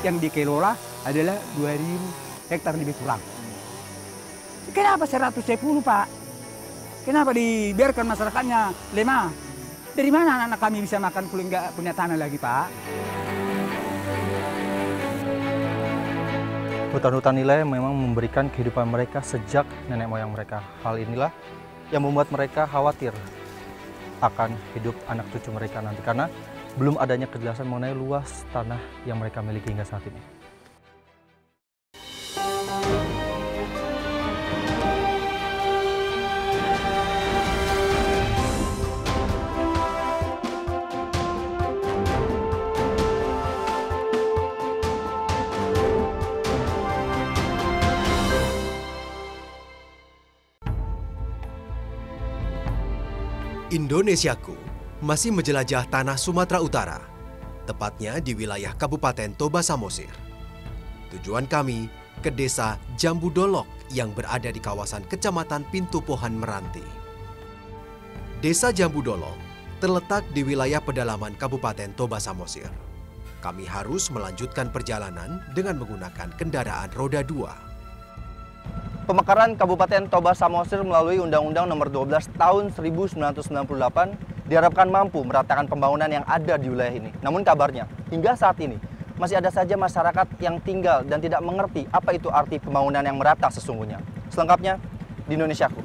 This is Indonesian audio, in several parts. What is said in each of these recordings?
yang dikelola adalah 2.000 hektar lebih kurang. Kenapa 110, Pak? Kenapa dibiarkan masyarakatnya lemah? Dari mana anak-anak kami bisa makan kalau nggak punya tanah lagi, Pak? Hutan-hutan nilai memang memberikan kehidupan mereka sejak nenek moyang mereka. Hal inilah yang membuat mereka khawatir akan hidup anak cucu mereka nanti, karena belum adanya kejelasan mengenai luas tanah yang mereka miliki hingga saat ini. Indonesiaku masih menjelajah tanah Sumatera Utara, tepatnya di wilayah Kabupaten Toba Samosir. Tujuan kami ke desa Jambu Dolok yang berada di kawasan Kecamatan Pintu Pohan Meranti. Desa Jambu Dolok terletak di wilayah pedalaman Kabupaten Toba Samosir. Kami harus melanjutkan perjalanan dengan menggunakan kendaraan roda 2. Pemekaran Kabupaten Toba Samosir melalui Undang-Undang Nomor 12 Tahun 1998 diharapkan mampu meratakan pembangunan yang ada di wilayah ini. Namun kabarnya, hingga saat ini masih ada saja masyarakat yang tinggal dan tidak mengerti apa itu arti pembangunan yang merata sesungguhnya. Selengkapnya di Indonesiaku.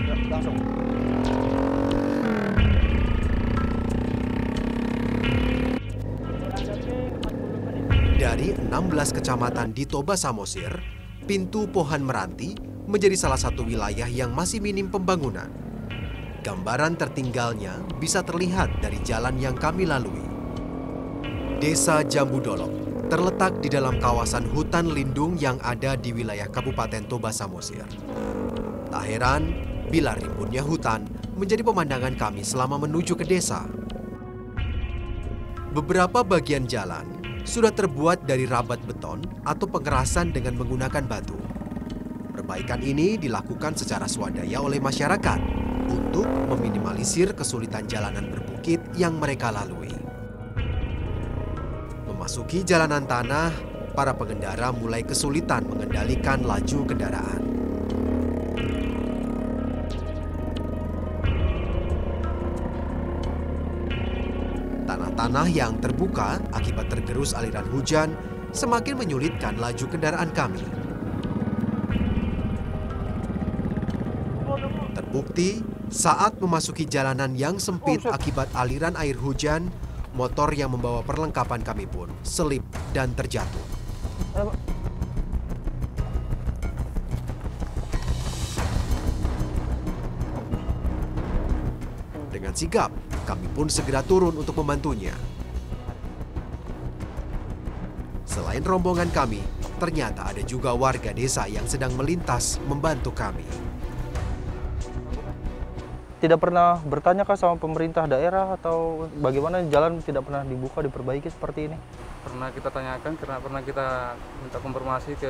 Ya, langsung. Dari 16 kecamatan di Toba Samosir, Pintu Pohan Meranti menjadi salah satu wilayah yang masih minim pembangunan. Gambaran tertinggalnya bisa terlihat dari jalan yang kami lalui. Desa Jambu Dolok terletak di dalam kawasan hutan lindung yang ada di wilayah Kabupaten Toba Samosir. Tak heran bila rimbunnya hutan menjadi pemandangan kami selama menuju ke desa. Beberapa bagian jalan sudah terbuat dari rabat beton atau pengerasan dengan menggunakan batu. Perbaikan ini dilakukan secara swadaya oleh masyarakat untuk meminimalisir kesulitan jalanan berbukit yang mereka lalui. Memasuki jalanan tanah, para pengendara mulai kesulitan mengendalikan laju kendaraan. Tanah yang terbuka akibat tergerus aliran hujan semakin menyulitkan laju kendaraan kami. Terbukti, saat memasuki jalanan yang sempit akibat aliran air hujan, motor yang membawa perlengkapan kami pun selip dan terjatuh. Dengan sigap, kami pun segera turun untuk membantunya. Selain rombongan kami, ternyata ada juga warga desa yang sedang melintas membantu kami. Tidak pernah bertanya kah sama pemerintah daerah atau bagaimana jalan tidak pernah dibuka, diperbaiki seperti ini? Pernah kita tanyakan, karena pernah kita minta konfirmasi ke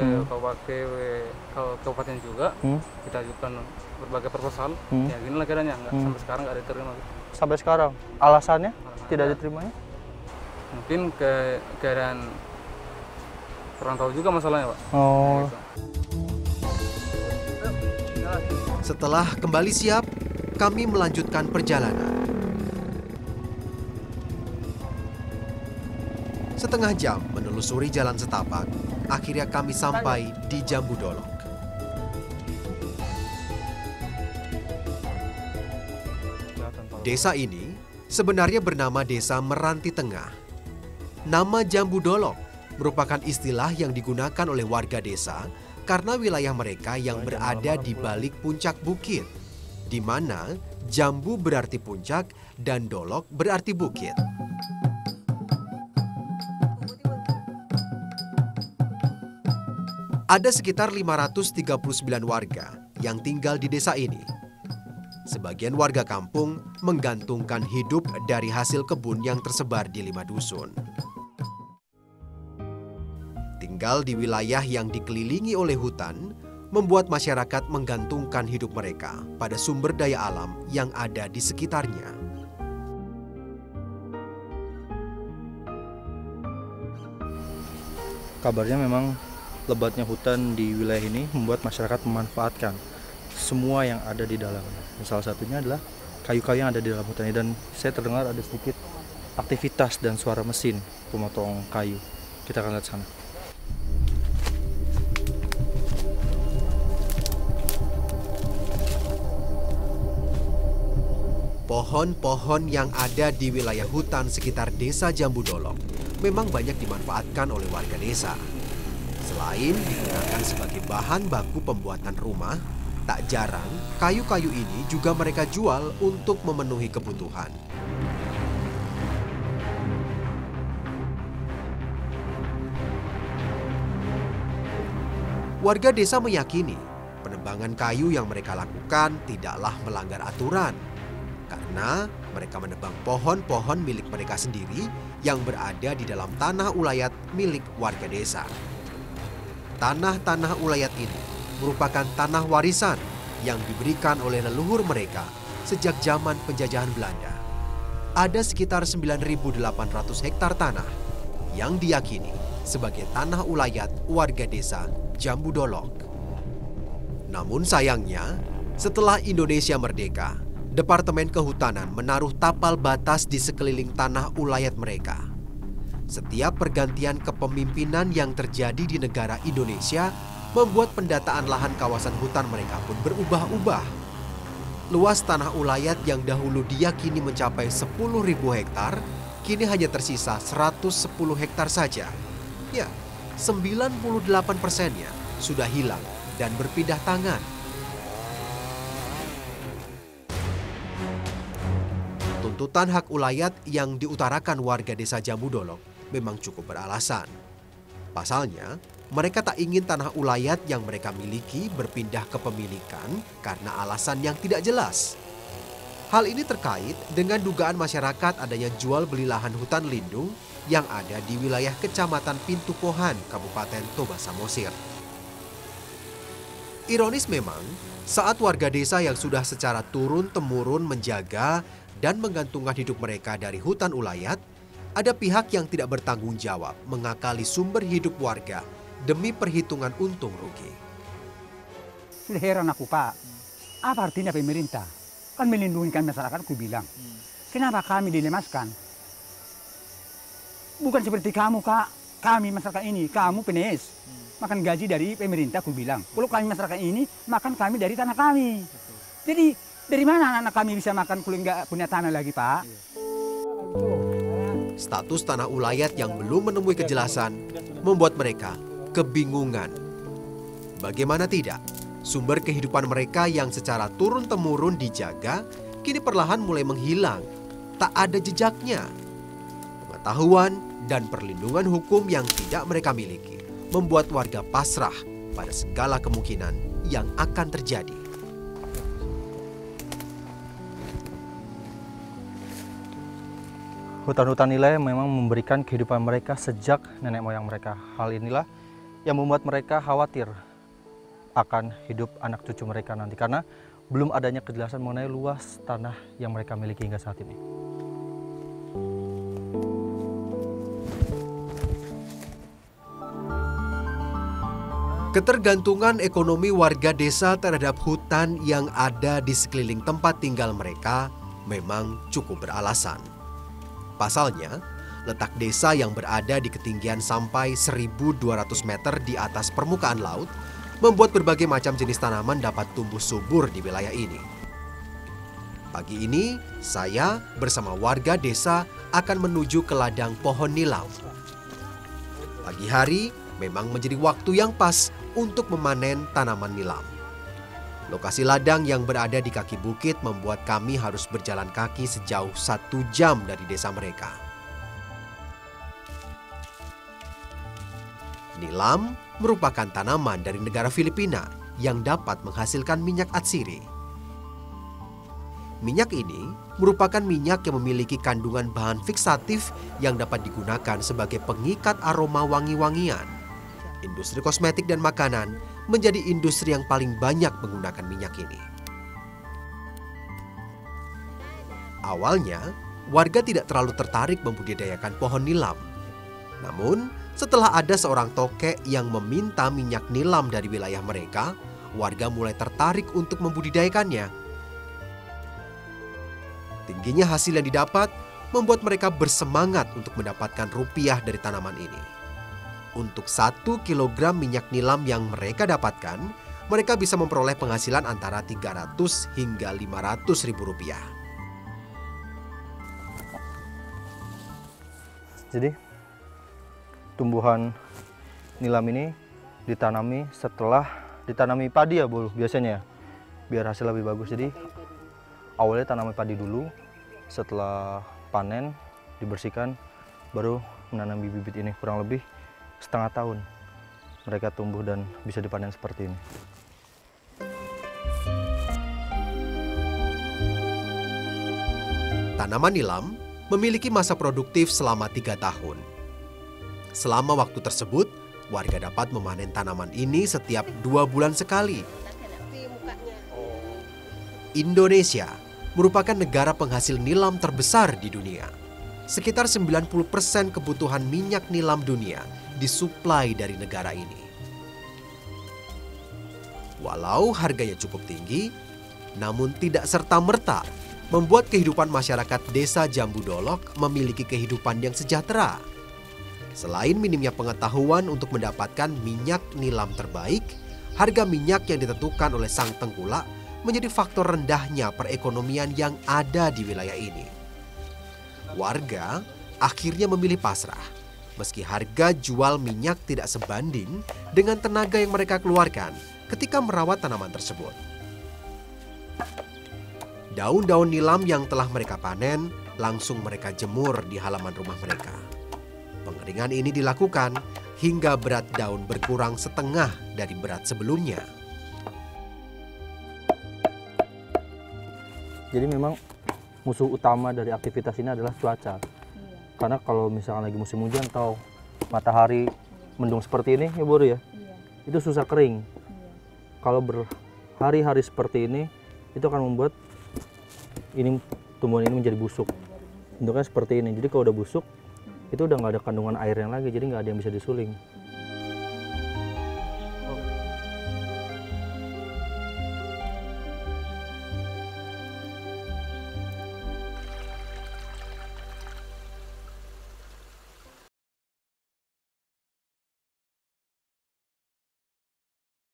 kabupaten juga. Kita ajukan berbagai proposal. Ya ginilah keadaannya, sampai sekarang nggak diterima. Sampai sekarang alasannya tidak diterimanya? Mungkin keadaan kurang tahu juga masalahnya, Pak. Oh. Gitu. Setelah kembali siap, kami melanjutkan perjalanan. Setengah jam menelusuri jalan setapak, akhirnya kami sampai di Jambu Dolok. Desa ini sebenarnya bernama Desa Meranti Tengah. Nama Jambu Dolok merupakan istilah yang digunakan oleh warga desa karena wilayah mereka yang berada di balik puncak bukit, di mana jambu berarti puncak dan dolok berarti bukit. Ada sekitar 539 warga yang tinggal di desa ini. Sebagian warga kampung menggantungkan hidup dari hasil kebun yang tersebar di 5 dusun. Tinggal di wilayah yang dikelilingi oleh hutan, membuat masyarakat menggantungkan hidup mereka pada sumber daya alam yang ada di sekitarnya. Kabarnya memang lebatnya hutan di wilayah ini membuat masyarakat memanfaatkan semua yang ada di dalamnya. Salah satunya adalah kayu-kayu yang ada di dalam hutan ini, dan saya terdengar ada sedikit aktivitas dan suara mesin pemotong kayu. Kita akan lihat sana. Pohon-pohon yang ada di wilayah hutan sekitar desa Jambu Dolok memang banyak dimanfaatkan oleh warga desa. Selain digunakan sebagai bahan baku pembuatan rumah, tak jarang kayu-kayu ini juga mereka jual untuk memenuhi kebutuhan. Warga desa meyakini penebangan kayu yang mereka lakukan tidaklah melanggar aturan, karena mereka menebang pohon-pohon milik mereka sendiri yang berada di dalam tanah ulayat milik warga desa. Tanah-tanah ulayat ini merupakan tanah warisan yang diberikan oleh leluhur mereka sejak zaman penjajahan Belanda. Ada sekitar 9.800 hektar tanah yang diyakini sebagai tanah ulayat warga desa Jambu Dolok. Namun sayangnya, setelah Indonesia merdeka, Departemen Kehutanan menaruh tapal batas di sekeliling tanah ulayat mereka. Setiap pergantian kepemimpinan yang terjadi di negara Indonesia membuat pendataan lahan kawasan hutan mereka pun berubah-ubah. Luas tanah ulayat yang dahulu diyakini mencapai 10.000 hektar, kini hanya tersisa 110 hektar saja. Ya, 98%-nya sudah hilang dan berpindah tangan. Tuntutan hak ulayat yang diutarakan warga desa Jambu Dolok memang cukup beralasan. Pasalnya, mereka tak ingin tanah ulayat yang mereka miliki berpindah kepemilikan karena alasan yang tidak jelas. Hal ini terkait dengan dugaan masyarakat adanya jual beli lahan hutan lindung yang ada di wilayah Kecamatan Pintu Pohan, Kabupaten Toba Samosir. Ironis memang, saat warga desa yang sudah secara turun-temurun menjaga dan menggantungkan hidup mereka dari hutan ulayat, ada pihak yang tidak bertanggung jawab mengakali sumber hidup warga demi perhitungan untung rugi. Sudah heran aku, Pak. Apa artinya pemerintah? Kan melindungi masyarakat, aku bilang. Kenapa kami dilemaskan? Bukan seperti kamu, Kak. Kami masyarakat ini, kamu PNS. Makan gaji dari pemerintah, aku bilang. Kalau kami masyarakat ini, makan kami dari tanah kami. Jadi, dari mana anak-anak kami bisa makan kalau nggak punya tanah lagi, Pak? Status tanah ulayat yang belum menemui kejelasan membuat mereka kebingungan. Bagaimana tidak, sumber kehidupan mereka yang secara turun-temurun dijaga, kini perlahan mulai menghilang. Tak ada jejaknya. Pengetahuan dan perlindungan hukum yang tidak mereka miliki membuat warga pasrah pada segala kemungkinan yang akan terjadi. Hutan-hutan nilai memang memberikan kehidupan mereka sejak nenek moyang mereka. Hal inilah yang membuat mereka khawatir akan hidup anak cucu mereka nanti, karena belum adanya kejelasan mengenai luas tanah yang mereka miliki hingga saat ini. Ketergantungan ekonomi warga desa terhadap hutan yang ada di sekeliling tempat tinggal mereka memang cukup beralasan. Pasalnya, letak desa yang berada di ketinggian sampai 1.200 meter di atas permukaan laut membuat berbagai macam jenis tanaman dapat tumbuh subur di wilayah ini. Pagi ini, saya bersama warga desa akan menuju ke ladang pohon nilam. Pagi hari memang menjadi waktu yang pas untuk memanen tanaman nilam. Lokasi ladang yang berada di kaki bukit membuat kami harus berjalan kaki sejauh 1 jam dari desa mereka. Nilam merupakan tanaman dari negara Filipina yang dapat menghasilkan minyak atsiri. Minyak ini merupakan minyak yang memiliki kandungan bahan fiksatif yang dapat digunakan sebagai pengikat aroma wangi-wangian. Industri kosmetik dan makanan menjadi industri yang paling banyak menggunakan minyak ini. Awalnya, warga tidak terlalu tertarik membudidayakan pohon nilam. Namun, setelah ada seorang tokek yang meminta minyak nilam dari wilayah mereka, warga mulai tertarik untuk membudidayakannya. Tingginya hasil yang didapat membuat mereka bersemangat untuk mendapatkan rupiah dari tanaman ini. Untuk 1 kilogram minyak nilam yang mereka dapatkan, mereka bisa memperoleh penghasilan antara 300 hingga 500 ribu rupiah. Jadi tumbuhan nilam ini ditanami setelah ditanami padi ya Bu biasanya ya, biar hasil lebih bagus. Jadi awalnya tanami padi dulu, setelah panen dibersihkan baru menanam bibit ini. Kurang lebih setengah tahun mereka tumbuh dan bisa dipanen seperti ini. Tanaman nilam memiliki masa produktif selama 3 tahun. Selama waktu tersebut, warga dapat memanen tanaman ini setiap 2 bulan sekali. Indonesia merupakan negara penghasil nilam terbesar di dunia. Sekitar 90% kebutuhan minyak nilam dunia disuplai dari negara ini. Walau harganya cukup tinggi, namun tidak serta-merta membuat kehidupan masyarakat desa Jambu Dolok memiliki kehidupan yang sejahtera. Selain minimnya pengetahuan untuk mendapatkan minyak nilam terbaik, harga minyak yang ditentukan oleh sang tengkulak menjadi faktor rendahnya perekonomian yang ada di wilayah ini. Warga akhirnya memilih pasrah, meski harga jual minyak tidak sebanding dengan tenaga yang mereka keluarkan ketika merawat tanaman tersebut. Daun-daun nilam yang telah mereka panen langsung mereka jemur di halaman rumah mereka. Pengeringan ini dilakukan hingga berat daun berkurang setengah dari berat sebelumnya. Jadi memang musuh utama dari aktivitas ini adalah cuaca. Karena kalau misalkan lagi musim hujan atau matahari mendung seperti ini ya Boru ya, itu susah kering. Kalau berhari-hari seperti ini, itu akan membuat ini tumbuhan ini menjadi busuk. Bentuknya seperti ini. Jadi kalau udah busuk, itu udah nggak ada kandungan air yang lagi, jadi nggak ada yang bisa disuling.